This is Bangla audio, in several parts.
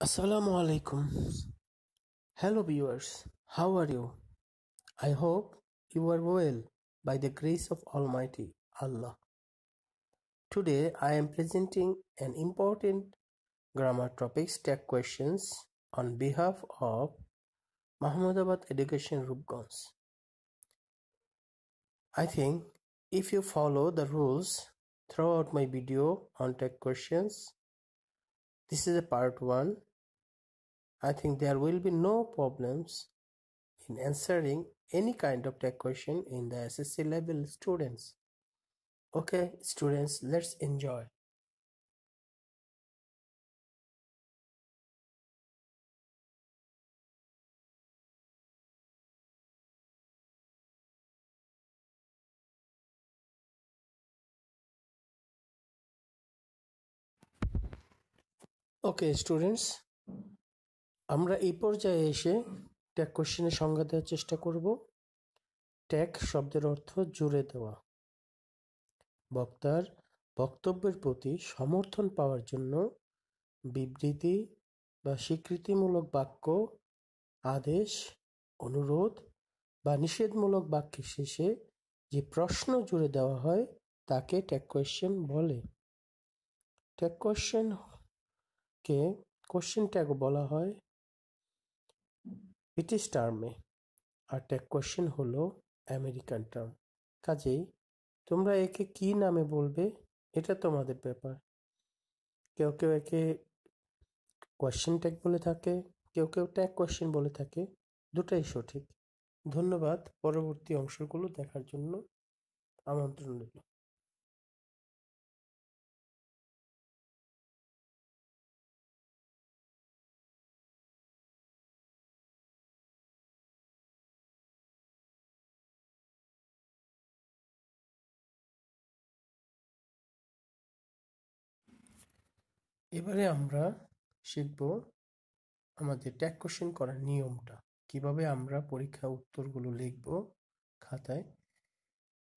Assalamu alaikum. Hello viewers, how are you? I hope you are well by the grace of Almighty Allah. Today I am presenting an important grammar topic tag questions on behalf of Mahmudabad Education Rupganj. I think if you follow the rules throughout my video on tag questions, this is a part 1. I think there will be no problems in answering any kind of tag question in the SSC level students. Okay, students, let's enjoy. Okay, students, আমরা এই পর্যায়ে এসে ট্যাগ কোশ্চেনের সংজ্ঞা দেওয়ার চেষ্টা করব। ট্যাগ শব্দের অর্থ জুড়ে দেওয়া। বক্তার বক্তব্যের প্রতি সমর্থন পাওয়ার জন্য বিবৃতি বা স্বীকৃতিমূলক বাক্য, আদেশ, অনুরোধ বা নিষেধমূলক বাক্যের শেষে যে প্রশ্ন জুড়ে দেওয়া হয় তাকে ট্যাগ কোয়েশ্চেন বলে। ট্যাগ কোয়েশ্চেনকে কোশ্চেন ট্যাগও বলা হয় ব্রিটিশ টার্মে, আর ট্যাগ কোয়েশ্চেন হলো আমেরিকান টার্ম। কাজেই তোমরা একে কি নামে বলবে এটা তোমাদের ব্যাপার। কেউ কেউ একে কোয়েশ্চেন ট্যাগ বলে থাকে, কেউ কেউ ট্যাগ কোয়েশ্চেন বলে থাকে, দুটাই সঠিক। ধন্যবাদ পরবর্তী অংশগুলো দেখার জন্য, আমন্ত্রণ রইল। এবারে আমরা শিখব আমাদের ট্যাগ কোশ্চেন করার নিয়মটা, কিভাবে আমরা পরীক্ষা উত্তরগুলো লিখব খাতায়।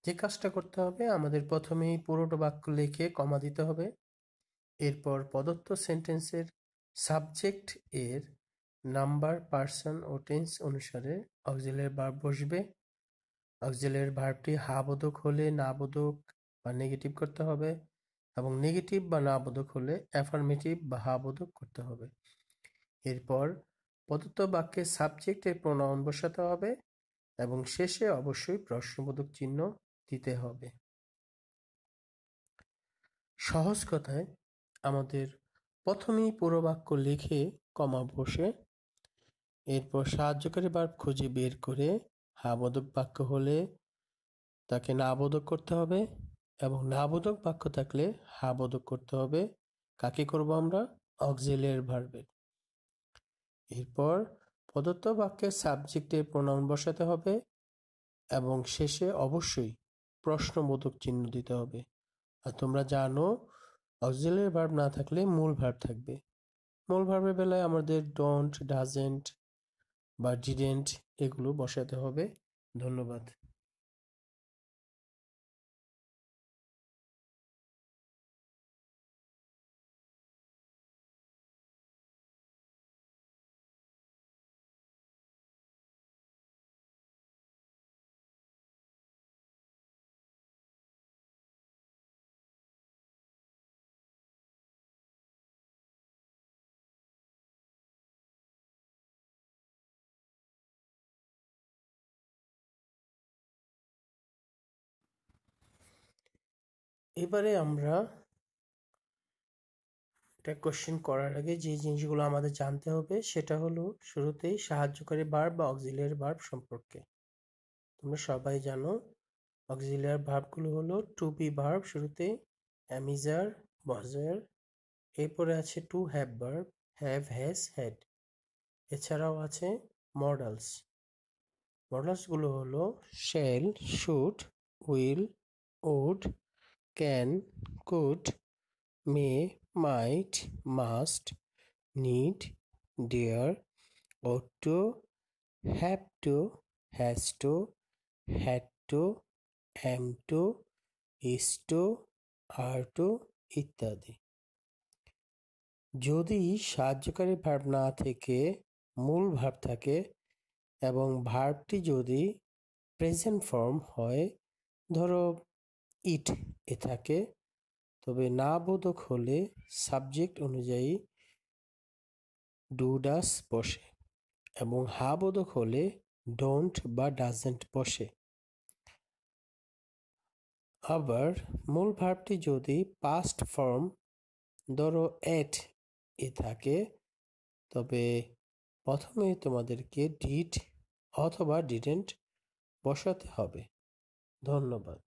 যে কাজটা করতে হবে, আমাদের প্রথমেই পুরোটা বাক্য লিখে কমা দিতে হবে। এরপর প্রদত্ত সেন্টেন্সের সাবজেক্ট এর নাম্বার, পার্সন ও টেন্স অনুসারে অক্সিলারি ভার্ব বসবে। অক্সিলারি ভার্বটি হা বোধক হলে না বোধক বা নেগেটিভ করতে হবে, এবং নেগেটিভ বা না বোধক হলে অ্যাফার্মেটিভ বা হা বোধক করতে হবে। এরপর প্রদত্ত বাক্যে সাবজেক্টের প্রোনাউন বসাতে হবে এবং শেষে অবশ্যই প্রশ্নবোধক চিহ্ন দিতে হবে। সহজ কথায় আমাদের প্রথমেই পুরো বাক্য লিখে কমা বসে, এরপর সাহায্যকারী ভার্ব খুঁজে বের করে হা বোধক বাক্য হলে তাকে না বোধক করতে হবে, এবং না বোধক বাক্য থাকলে হা বোধক করতে হবে। কাকে করব আমরা? অক্সিলিয়ারি ভার্বের। এরপর প্রদত্ত বাক্যের সাবজেক্টের প্রোনাউন বসাতে হবে এবং শেষে অবশ্যই প্রশ্নবোধক চিহ্ন দিতে হবে। আর তোমরা জানো অক্সিলিয়ারি ভার্ব না থাকলে মূল ভার্ব থাকবে। মূল ভার্বের বেলায় আমাদের ডোন্ট, ডাজেন্ট বা ডিডেন্ট এগুলো বসাতে হবে। ধন্যবাদ। এবারে আমরা একটা কোশ্চেন করার আগে যে জিনিসগুলো আমাদের জানতে হবে সেটা হলো শুরুতেই সাহায্যকারী ভার্ব বা অক্সিলিয়ারি ভার্ব সম্পর্কে। তোমরা সবাই জানো অক্সিলিয়ারি ভার্বগুলো হলো টু বি ভার্ব, শুরুতে অ্যামিজার, বজার। এরপরে আছে to have verb, have, has, had. এছাড়াও আছে মডালস। মডালসগুলো হলো shall, should, will, would, can, could, may, might, must, need, dare, ought to, have to, has to, had to, am to, is to, are to ইত্যাদি। যদি সাহায্যকারী ভার্ব না থেকে মূল ভার্ব থাকে এবং ভার্বটি যদি প্রেজেন্ট ফর্ম হয়, ধরো ইট এ থাকে, তবে না বোধক হলে সাবজেক্ট অনুযায়ী ডু ডাস বসে এবং হা বোধক হলে ডোন্ট বা ডাজেন্ট বসে। আবার মূল ভার্বটি যদি পাস্ট ফর্ম ধরো এট এ থাকে, তবে প্রথমে তোমাদেরকে ডিড অথবা ডিডেন্ট বসাতে হবে। ধন্যবাদ।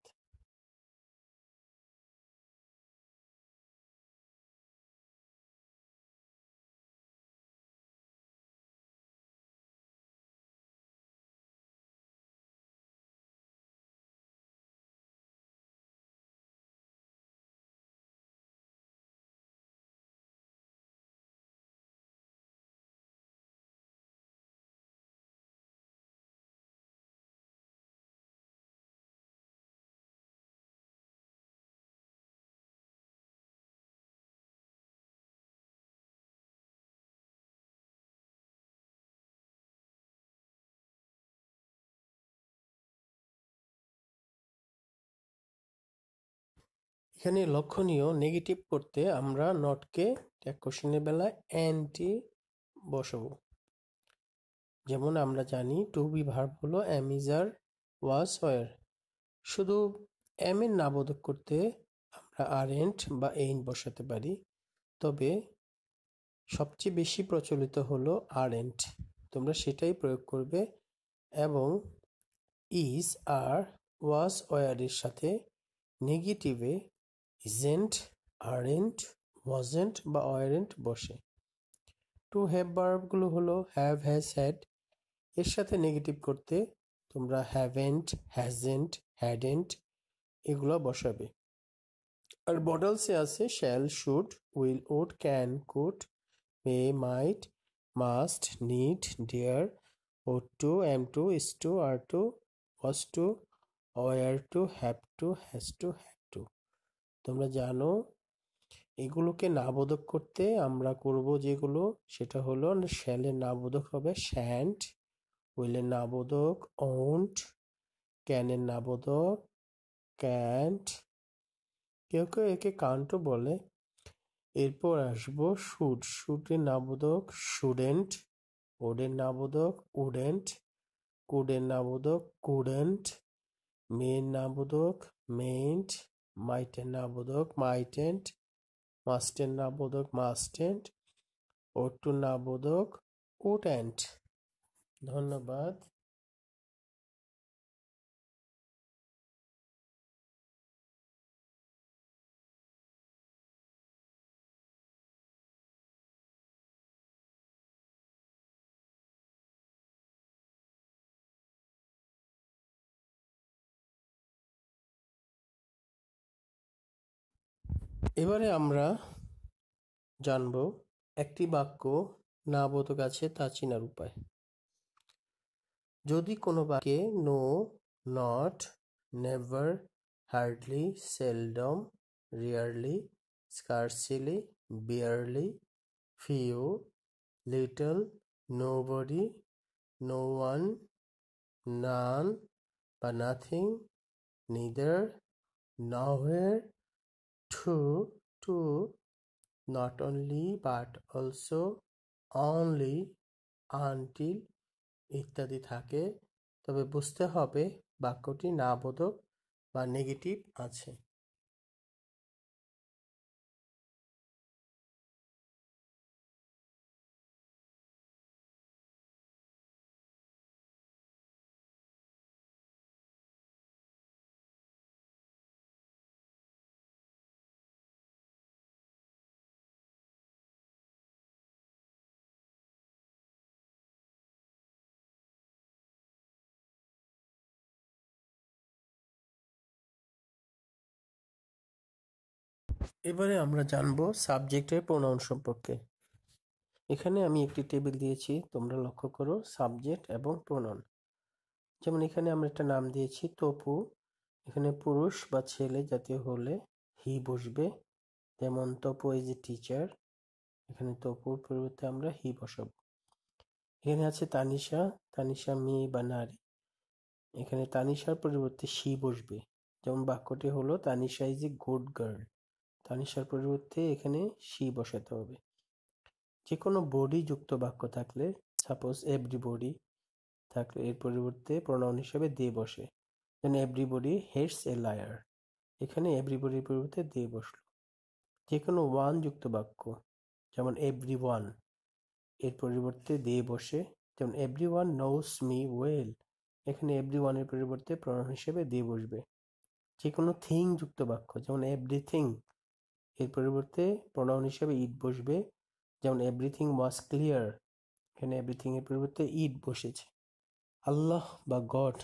এখানে লক্ষণীয় নেগেটিভ করতে আমরা নটকে ট্যাগ কোশ্চেনের বেলায় অ্যান্টি বসাবো। যেমন আমরা জানি টু বি ভার্ব হলো am is are was were. শুধু এম এর না বোধক করতে আমরা আরএন্ট বা এইন বসাতে পারি, তবে সবচেয়ে বেশি প্রচলিত হলো আরএন্ট, তোমরা সেটাই প্রয়োগ করবে। এবং ইজ আর ওয়াজ ওয়ার এর সাথে নেগেটিভে ইজেন্ট, আরএন্ট, ওয়াজেন্ট বা ওয়ারেন্ট বসে। টু হ্যাভ ভার্বগুলো হলো হ্যাভ, হ্যাজ, হ্যাড। এর সাথে নেগেটিভ করতে তোমরা হ্যাভেন্ট, হ্যাজেন্ট, হ্যাডেন্ট এগুলো বসাবে। আর মডেলসে আছে shall, should, will, would, can, could, may, might, must, need, dare, ought to, am to, is to, are to, was to, were to, have to, has to, had to. তোমরা জানো এগুলোকে নাবোধক করতে আমরা করব যেগুলো, সেটা হলো শ্যালের নাবোধক হবে শ্যান্ট, উইলের নাবোধক ওন্ট, ক্যানের নাবোধক ক্যান্ট, কেউ কেউ একে কান্টও বলে। এরপর আসবো শুড, শুডের নাবোধক শুডেন্ট, ওডের নাবোধক উডেন্ট, কুডের নাবোধক কুডেন্ট, মেয়ের নাবোধক মেইন্ট, মাইটের নাবোধক মাইটেন্ট, মাস্টের নাবোধক মাস্টেন্ট, ওড টু নাবোধক উডেন্ট। ধন্যবাদ। এবারে আমরা জানবো একটি বাক্য নাবোধক আছে তা চেনার উপায়। যদি কোনো বাক্যে no, not, never, hardly, seldom, rarely, scarcely, barely, few, little, nobody, no one, none বা nothing, neither, nowhere, too, too, not only but also, only, until ইত্যাদি থাকে, তবে বুঝতে হবে বাক্যটি নাবোধক বা নেগেটিভ আছে। এবারে আমরা জানবো সাবজেক্টের প্রোনাউন সম্পর্কে। এখানে আমি একটি টেবিল দিয়েছি, তোমরা লক্ষ্য করো সাবজেক্ট এবং প্রোনাউন। যেমন এখানে আমরা একটা নাম দিয়েছি তপু, এখানে পুরুষ বা ছেলে জাতীয় হলে হি বসবে, যেমন তপু ইজ এ টিচার। এখানে তপুর পরিবর্তে আমরা হি বসাবো। এখানে আছে তানিশা, তানিশা মেয়ে বা নারী। এখানে তানিশার পরিবর্তে শি বসবে। যেমন বাক্যটি হলো Tanisha is a good girl. তানিশার পরিবর্তে এখানে শি বসাতে হবে। যে কোনো বডি যুক্ত বাক্য থাকলে, সাপোজ এভরিবডি থাকলে, এর পরিবর্তে প্রোনাউন হিসেবে দে বসে। যেমন এভরিবডি হেটস এ লায়ার, এখানে এভরিবডির পরিবর্তে দে বসলো। যে কোনো ওয়ান যুক্ত বাক্য, যেমন এভরি ওয়ান, এর পরিবর্তে দে বসে। যেমন everyone knows me well, এখানে এভরি ওয়ানের পরিবর্তে প্রোনাউন হিসেবে দে বসবে। যে কোনো থিং যুক্ত বাক্য, যেমন এভরিথিং, এর পরিবর্তে প্রোনাউন হিসেবে ইট বসবে। যেমন এভরিথিং ওয়াজ ক্লিয়ার, এখানে এভরিথিং এর পরিবর্তে ইট বসেছে। আল্লাহ বা গড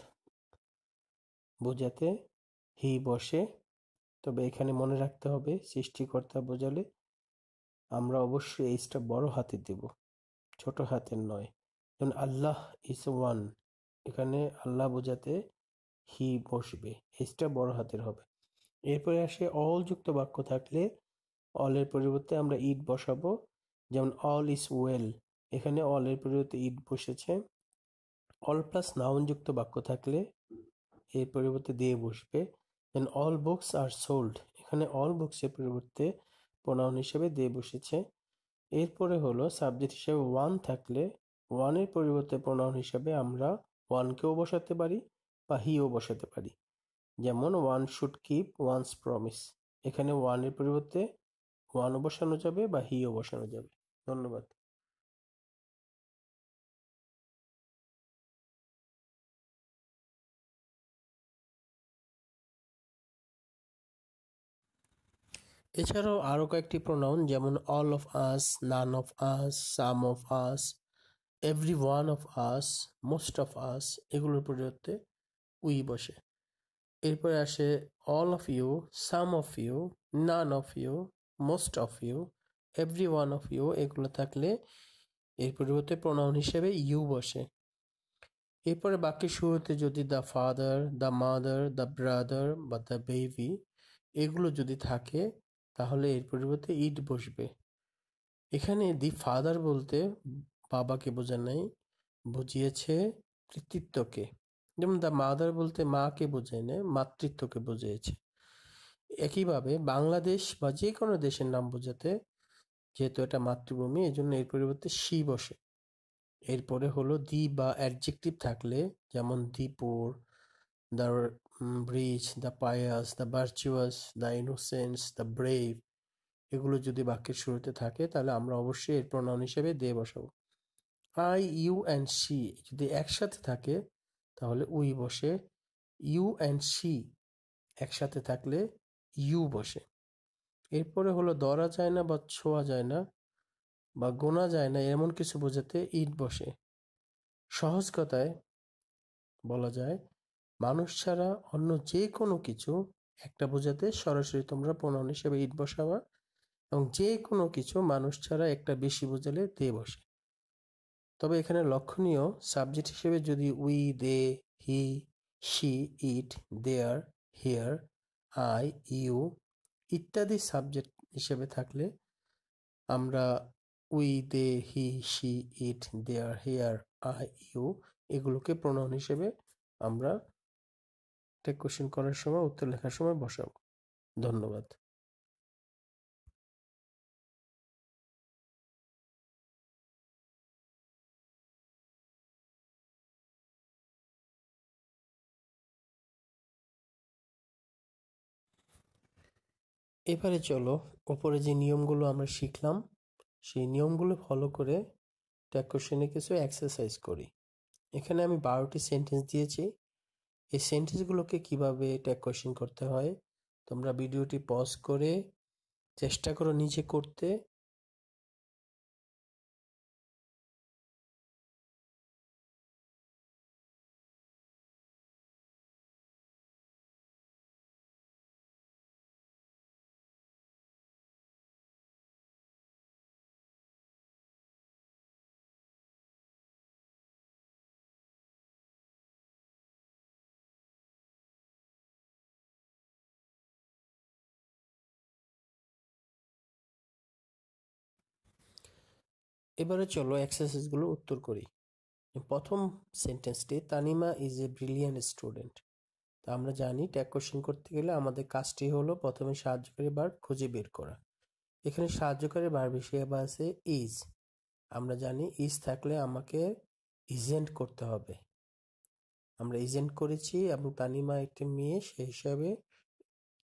বোঝাতে হি বসে। তবে এখানে মনে রাখতে হবে, সৃষ্টিকর্তা বোঝালে আমরা অবশ্যই এইচটা বড় হাতে দেব, ছোট হাতের নয়। যেমন আল্লাহ ইজ ওয়ান, এখানে আল্লাহ বোঝাতে হি বসবে, এইচটা বড় হাতের হবে। এরপরে আসে অল যুক্ত বাক্য থাকলে অল এর পরিবর্তে আমরা ইট বসাবো। যেমন অল ইজ ওয়েল, এখানে অল এর পরিবর্তে ইট বসেছে। অল প্লাস নাউন যুক্ত বাক্য থাকলে এর পরিবর্তে দিয়ে বসবে। দেন অল বুকস আর সোল্ড, এখানে অল বুকস এর পরিবর্তে প্রোনাউন হিসেবে দিয়ে বসেছে। এরপরে হলো সাবজেক্ট হিসেবে ওয়ান থাকলে ওয়ানের পরিবর্তে প্রোনাউন হিসেবে আমরা ওয়ানকেও বসাতে পারি বা হিও বসাতে পারি। যেমন one should keep one's promise, এখানে ওয়ানের পরিবর্তে ওয়ানও বসানো যাবে বা হিও বসানো যাবে। ধন্যবাদ। এছাড়াও আরো কয়েকটি প্রোনাউন, যেমন all of us, none of us, some of us, every one of us, most of us, এগুলোর পরিবর্তে উই বসে। এরপরে আসে all of you, some of you, none of you, most of you, every one of you, এগুলো থাকলে এর পরিবর্তে প্রোনাউন হিসেবে ইউ বসে। এরপরে বাক্যের শুরুতে যদি the father, the mother, the brother বা দ্য বেবি এগুলো যদি থাকে তাহলে এর পরিবর্তে ইট বসবে। এখানে দি ফাদার বলতে বাবাকে বোঝায় নাই, বুঝিয়েছে কৃতিত্বকে। যেমন দ্য মাদার বলতে মাকে বোঝায় না, মাতৃত্বকে বুঝিয়েছে। একইভাবে বাংলাদেশ বা যে কোনো দেশের নাম বোঝাতে, যেহেতু এটা মাতৃভূমি, এই জন্য এর পরিবর্তে সি বসে। এরপরে হলো দি বা অ্যাডজেক্টিভ থাকলে, যেমন the poor, the rich, the pious, the virtuous, the innocence, the brave, এগুলো যদি বাক্যের শুরুতে থাকে তাহলে আমরা অবশ্যই এর প্রোনাউন হিসেবে দে বসাবো। আই, ইউ অ্যান্ড শি যদি একসাথে থাকে তাহলে উই বসে। ইউ অ্যান্ড শি একসাথে থাকলে ইউ বসে। এরপরে হলো ধরা যায় না বা ছোঁয়া যায় না বা গোনা যায় না এমন কিছু বোঝাতে ইট বসে। সহজ কথায় বলা যায়, মানুষ ছাড়া অন্য যে কোনো কিছু একটা বোঝাতে সরাসরি তোমরা প্রোনাউন হিসেবে ইট বসাবা, এবং যে কোনো কিছু মানুষ ছাড়া একটা বেশি বোঝালে দে বসে। তবে এখানে লক্ষণীয়, সাবজেক্ট হিসেবে যদি we, they, he, she, it, there, here, I, you ইত্যাদি সাবজেক্ট হিসেবে থাকলে আমরা we, they, he, she, it, there, here, I, you এগুলোকে প্রোনাউন হিসেবে আমরা টেক কোশ্চেন করার সময়, উত্তর লেখার সময় বসাবো। ধন্যবাদ। এবারে চলো ওপরে যে নিয়মগুলো আমরা শিখলাম সেই নিয়মগুলো ফলো করে ট্যাগ কোশ্চেনে কিছু এক্সারসাইজ করি। এখানে আমি 12টি সেন্টেন্স দিয়েছি। এই সেন্টেন্সগুলোকে কিভাবে ট্যাগ কোশ্চেন করতে হয় তোমরা ভিডিওটি পজ করে চেষ্টা করো নিজে করতে। এবারে চলো এক্সারসাইজগুলো উত্তর করি। প্রথম সেন্টেন্সটি, Tanima is a brilliant student. তা আমরা জানি ট্যাগ কোশ্চেন করতে গেলে আমাদের কাজটি হলো প্রথমে সাহায্যকারী ভার্ব খুঁজে বের করা। এখানে সাহায্যকারী ভার্ব হিসেবে আছে ইজ। আমরা জানি ইজ থাকলে আমাকে ইজেন্ট করতে হবে। আমরা ইজেন্ট করেছি এবং তানিমা একটি মেয়ে, সেই হিসাবে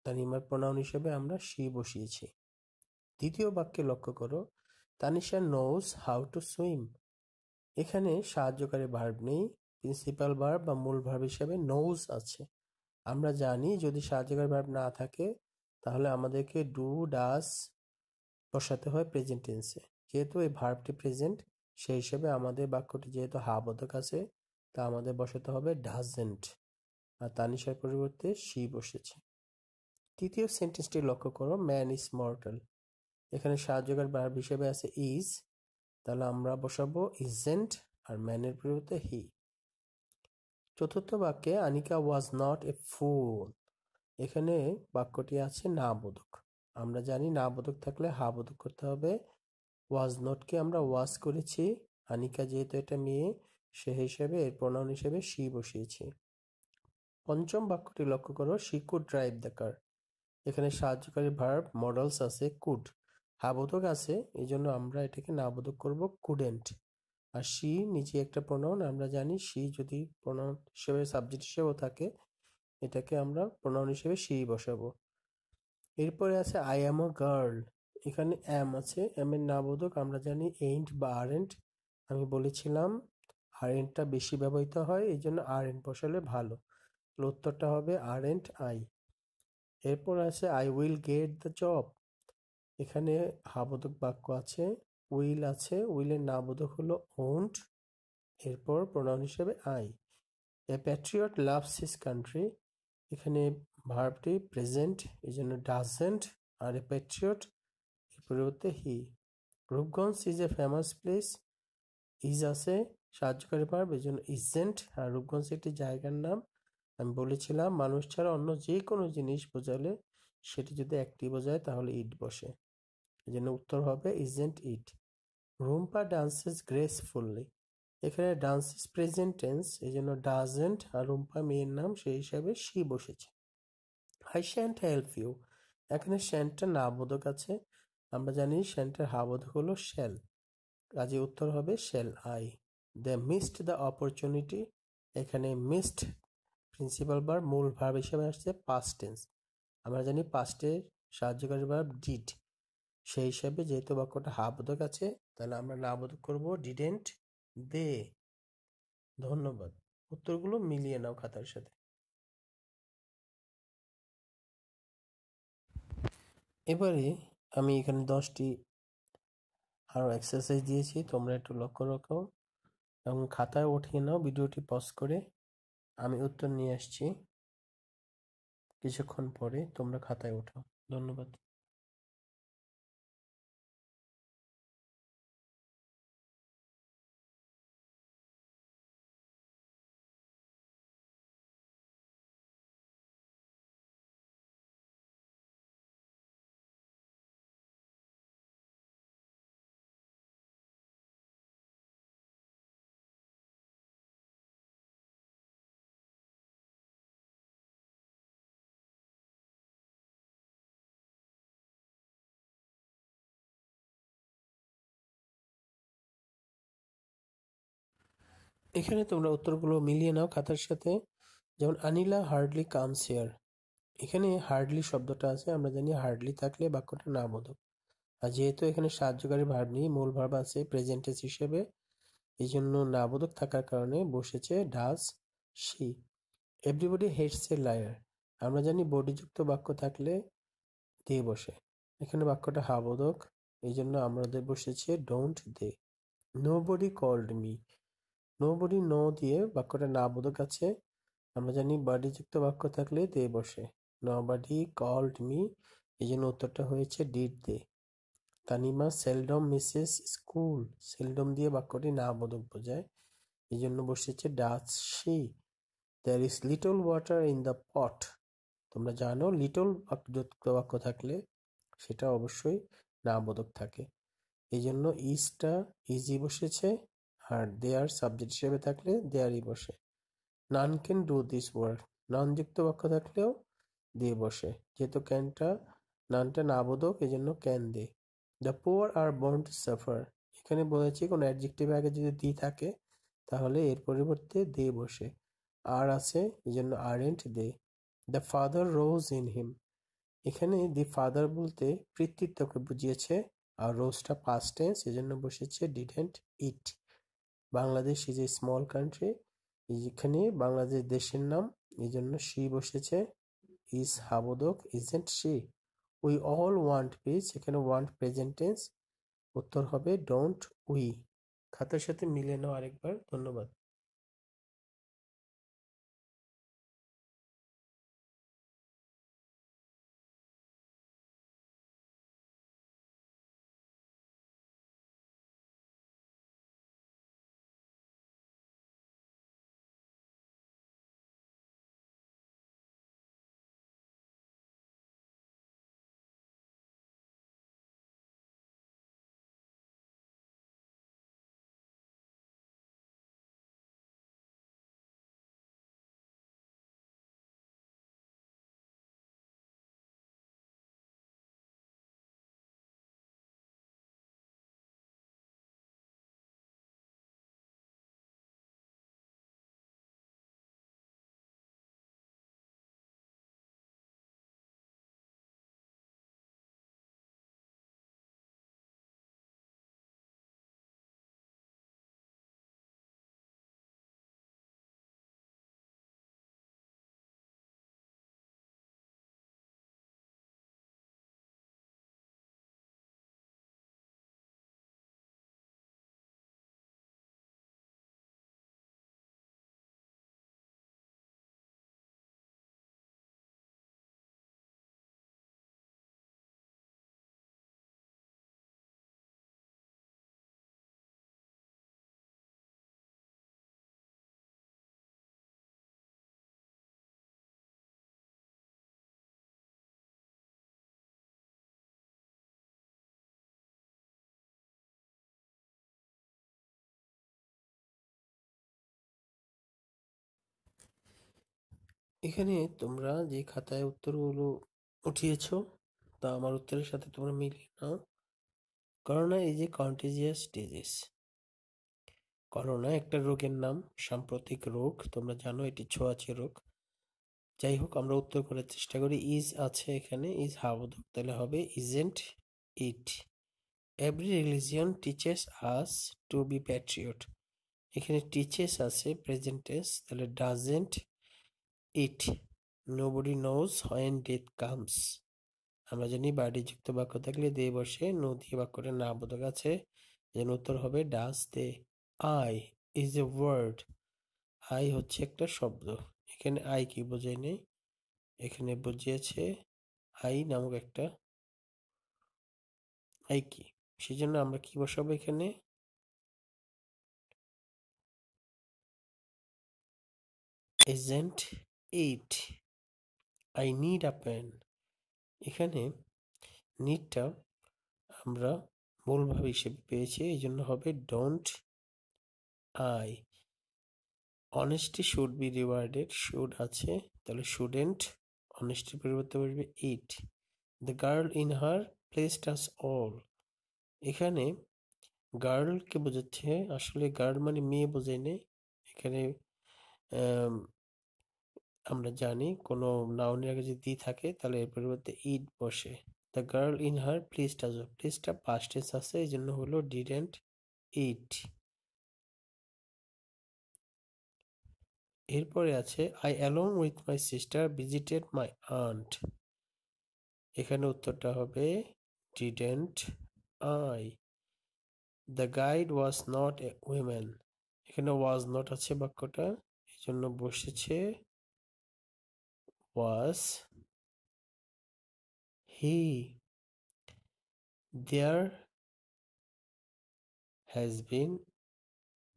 তানিমার প্রোনাউন হিসেবে আমরা শি বসিয়েছি। দ্বিতীয় বাক্যে লক্ষ্য করো, Tanisha knows how to swim. এখানে সাহায্যকারী ভার্ব নেই, প্রিন্সিপাল ভার্ব বা মূল ভার্ব হিসেবে নোজ আছে। আমরা জানি যদি সাহায্যকারী ভার্ব না থাকে তাহলে আমাদেরকে ডু ডাস বসাতে হয় প্রেজেন্ট টেন্সে। যেহেতু এই ভার্বটি প্রেজেন্ট, সেই হিসেবে আমাদের বাক্যটি যেহেতু হা বোধক আছে, তা আমাদের বসাতে হবে ডাজেন্ট, আর তানিশার পরিবর্তে শি বসেছে। তৃতীয় সেন্টেন্সটি লক্ষ্য করো, ম্যান ইজ মর্টাল। এখানে সাহায্যকারী ভার্ব হিসেবে আছে ইজ, তাহলে আমরা বসাবো ইজেন্ট আর ম্যানের পরিবর্তে হি। চতুর্থ বাক্যে আনিকা ওয়াজ নট এ ফুল। এখানে বাক্যটি আছে না বোধক। আমরা জানি না বোধক থাকলে হা বোধক করতে হবে। ওয়াজ নটকে আমরা ওয়াজ করেছি, আনিকা যেহেতু এটা মেয়ে, সে হিসেবে এর প্রোনাউন হিসেবে শি বসিয়েছি। পঞ্চম বাক্যটি লক্ষ্য করো, she could drive the car. এখানে সাহায্যকারী ভার্ব মডেলস আছে কুড, হা বোধক আছে, এই জন্য আমরা এটাকে না বোধক করবো কুডেন্ট। আর শি নিচে একটা প্রোনাউন, আমরা জানি শি যদি প্রোনাউন হিসেবে সাবজেক্ট হিসেবেও থাকে, এটাকে আমরা প্রোনাউন হিসেবে শি বসাবো। এরপরে আছে আই অ্যাম আ গার্ল। এখানে অ্যাম আছে, অ্যাম এর না বোধক আমরা জানি এইন্ট বা আরেন্ট। আমি বলেছিলাম আরেন্টটা বেশি ব্যবহৃত হয়, এই জন্য আরেন্ট বসালে ভালো। উত্তরটা হবে আরেন্ট আই। এরপর আছে I will get the job. এখানে হাবোধক বাক্য আছে, উইল আছে, উইলের না বোধক হলো ওন্ট, এরপর প্রোনাউন হিসেবে I. A Patriot loves his country. এখানে ভার্বটি প্রেজেন্ট, এই জন্য ডাজেন্ট, আর এ প্যাট্রিয়ট এর পরিবর্তে he. Rupganj is a famous place. Is আছে সাহায্যকারী ভার্ব, এই জন্য ইজেন্ট, আর রূপগঞ্জ একটি জায়গার নাম। আমি বলেছিলাম মানুষ ছাড়া অন্য যে কোনো জিনিস বোঝালে সেটি যদি একটি বোঝায় তাহলে ইট বসে, এই জন্য উত্তর হবে ইজেন্ট ইট। রুম্পা ডান্সেস গ্রেসফুললি। এখানে ডান্সেস প্রেজেন্ট টেন্স, এই জন্য ডাজেন্ট, আর রুম্পা মেয়ের নাম, সেই হিসাবে শি বসেছে। I shan't help you. এখানে শ্যান্টটা না বোধক আছে, আমরা জানি শ্যান্টের হা বোধক হলো শ্যাল, কাজে উত্তর হবে shall I. They missed the opportunity. এখানে মিসড প্রিন্সিপাল ভার্ব, মূল ভার্ব হিসেবে আসছে পাস্ট টেন্স। আমরা জানি পাস্টের সাহায্যকারী ভার্ব ডিড, সেই হিসাবে যেহেতু বাক্যটা হা বোধক আছে, তাহলে আমরা না বোধক করবো ডিডেন্ট দে। ধন্যবাদ। উত্তরগুলো মিলিয়ে নাও খাতার সাথে। এবারে আমি এখানে 10টি আরো এক্সারসাইজ দিয়েছি, তোমরা একটু লক্ষ্য রাখো এবং খাতায় উঠিয়ে নাও ভিডিওটি পজ করে। আমি উত্তর নিয়ে আসছি কিছুক্ষণ পরে, তোমরা খাতায় ওঠাও। ধন্যবাদ। এখানে তোমরা উত্তরগুলো মিলিয়ে নাও খাতার সাথে। যেমন আনিলা হার্ডলি কামস হিয়ার। এখানে হার্ডলি শব্দটা আছে, আমরা জানি হার্ডলি থাকলে বাক্যটা না বোধক। আর যেহেতু এখানে সাহায্যকারী ভার্ব নেই, মূল ভার্ব আছে প্রেজেন্ট টেন্স হিসেবে, এই জন্য না বোধক থাকার কারণে বসেছে does she. Everybody hates a liar. আমরা জানি বডিযুক্ত বাক্য থাকলে দিয়ে বসে, এখানে বাক্যটা হা বোধক, এই জন্য আমাদের বসেছে don't they. Nobody called me. Nobody no দিয়ে বাক্যটা না বোধক আছে, আমরা জানি বডিযুক্ত বাক্য থাকলে দে বসে। নোবডি কল্ড মি, এই জন্য উত্তরটা হয়েছে did they. Tanima seldom misses school. Seldom দিয়ে বাক্যটি না বোধক বোঝায়, এই জন্য বসেছে does she. There is little water in the pot. তোমরা জানো লিটল যুক্ত বাক্য থাকলে সেটা অবশ্যই না বোধক থাকে। এই জন্য ইজটা ইজি বসেছে, আর দেয়ার সাবজেক্ট হিসেবে থাকলে দেয়ারই বসে। None can do this work, none যুক্ত বাক্য থাকলেও দিয়ে বসে, যেহেতু ক্যানটা নানটা না বোধক এই জন্য can they. The poor are born to suffer, এখানে বলেছি কোনো অ্যাডজেক্টিভ আগে যদি দি থাকে তাহলে এর পরিবর্তে দে বসে, আর আছে এই জন্য aren't they. The father rose in him, এখানে দি ফাদার বলতে পিতৃত্বকে বুঝিয়েছে, আর রোজটা পাস্ট টেন্স এজন্য বসেছে didn't it. Bangladesh is a small country, এখানে বাংলাদেশ দেশের নাম এই জন্য শি বসেছে। ইজ হাবোধক, isn't she. We all want peace, এখানে ওয়ান্ট প্রেজেন্ট টেন্স, উত্তর হবে ডোন্ট উই। খাতার সাথে মিলে নাও আরেকবার। ধন্যবাদ। এখানে তোমরা যে খাতায় উত্তরগুলো উঠিয়েছো তা আমার উত্তরের সাথে তোমরা মিলিয়ে নাও। Corona is a contagious disease. Corona একটা রোগের নাম, সাম্প্রতিক রোগ, তোমরা জানো এটি ছোঁয়াচে রোগ। যাই হোক, আমরা উত্তর করার চেষ্টা করি। ইজ আছে এখানে, ইজ হাবোধক, তাহলে হবে isn't it. Every religion teaches us to be patriot, এখানে টিচেস আছে প্রেজেন্ট টেন্স, তাহলে doesn't it. Nobody knows when death comes, আমরা জানি বাড়ি যুক্ত বাক্য থাকলে দে বসে, নো দিয়ে বাক্যটা না বোধক আছে, এর উত্তর হবে does they. I is a word, I হচ্ছে একটা শব্দ, এখানে আই কি বোঝায় নেই, এখানে বুঝিয়েছে আই নামক একটা আই কি, সেই জন্য আমরা কি বসাবো এখানে, isn't it। I need a pen, এখানে নিডটা আমরা মূল ভাব হিসেবে পেয়েছি, এই জন্য হবে don't I. Honesty should be rewarded, should আছে তাহলে শুডেন্ট, অনেস্টির পরিবর্তে বসবে it. The girl in her placed us all, এখানে গার্লকে বোঝাচ্ছে, আসলে গার্ল মানে মেয়ে বোঝায় নেই, এখানে আমরা জানি কোনো নাউনের আগে যদি থাকে তাহলে এর পরিবর্তে ইট বসে। The girl in her placed us, প্লেসটা পাস্ট টেন্স আছে এই জন্য হলো ডিডেন্ট ইট। এরপরে আছে I along with my sister visited my aunt, এখানে উত্তরটা হবে didn't I. The guide was not a women, এখানে ওয়াজ নট আছে বাক্যটা এই জন্য বসেছে was he. There has been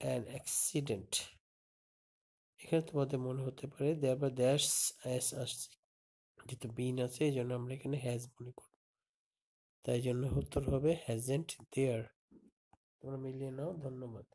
an accident, এখানে তোমাদের মনে হতে পারে দেয়ার বা দ্যাশ অ্যাস আসছে, যেহেতু বিন আছে এই জন্য আমরা এখানে হ্যাজ মনে করব, তাই জন্য উত্তর হবে হ্যাজেন্ট দেয়ার। তোমরা মিলিয়ে নাও। ধন্যবাদ।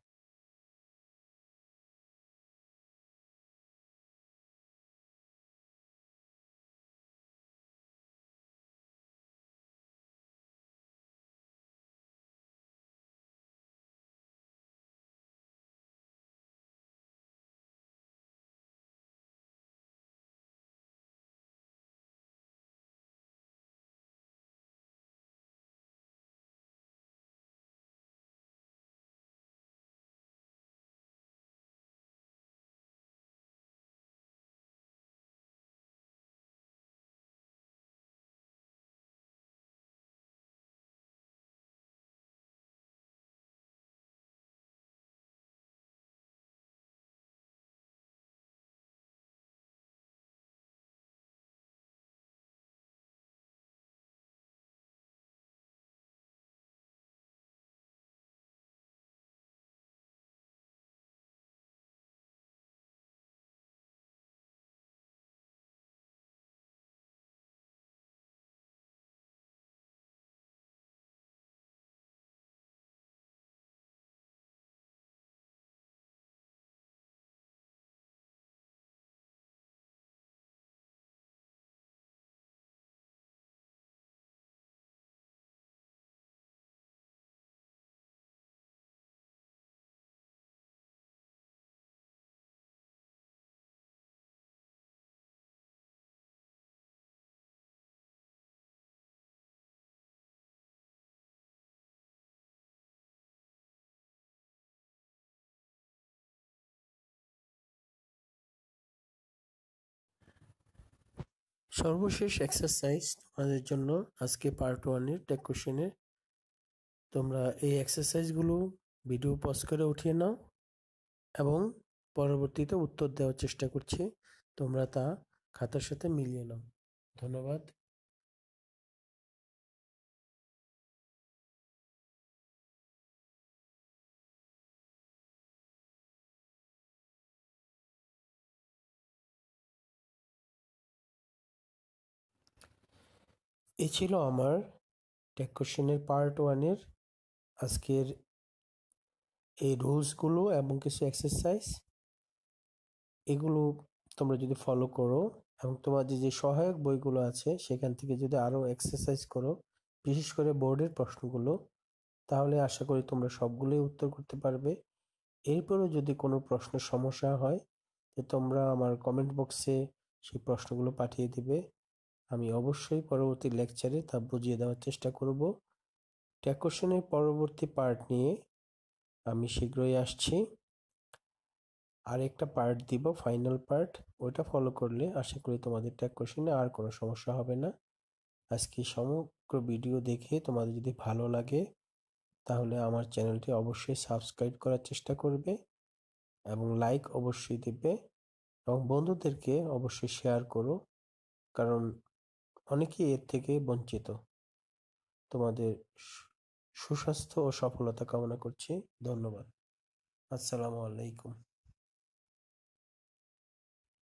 সর্বশেষ এক্সারসাইজ তোমাদের জন্য আজকে পার্ট 1 এর টেক কোশ্চেনের। তোমরা এই এক্সারসাইজগুলো ভিডিও পজ করে উঠিয়ে নাও এবং পরবর্তীতে উত্তর দেওয়ার চেষ্টা করছি। তোমরা তা খাতার সাথে মিলিয়ে নাও। ধন্যবাদ। এই ছিল আমার টেক কোশ্চেনের পার্ট 1 এর আজকের এই রুলসগুলো এবং কিছু এক্সারসাইজ। এগুলো তোমরা যদি ফলো করো এবং তোমাদের যে সহায়ক বইগুলো আছে সেখান থেকে যদি আরো এক্সারসাইজ করো, বিশেষ করে বোর্ডের প্রশ্নগুলো, তাহলে আশা করি তোমরা সবগুলোই উত্তর করতে পারবে। এরপরও যদি কোনো প্রশ্নের সমস্যা হয় তো তোমরা আমার কমেন্ট বক্সে সেই প্রশ্নগুলো পাঠিয়ে দিবে। আমি অবশ্যই পরবর্তী লেকচারে তা বুঝিয়ে দেওয়ার চেষ্টা করব। টেক কোশ্চেনের পরবর্তী পার্ট নিয়ে আমি শীঘ্রই আসছি। আর একটা পার্ট দিব, ফাইনাল পার্ট। ওটা ফলো করলে আশা করি তোমাদের টেক কোশ্চেনে আর কোনো সমস্যা হবে না। আজকে সমগ্র ভিডিও দেখে তোমাদের যদি ভালো লাগে তাহলে আমার চ্যানেলটি অবশ্যই সাবস্ক্রাইব করার চেষ্টা করবে এবং লাইক অবশ্যই দিবে এবং বন্ধুদেরকে অবশ্যই শেয়ার করো, কারণ অনেকেই এর থেকে বঞ্চিত। তোমাদের সুস্বাস্থ্য ও সফলতা কামনা করছি। ধন্যবাদ। আসসালামু আলাইকুম।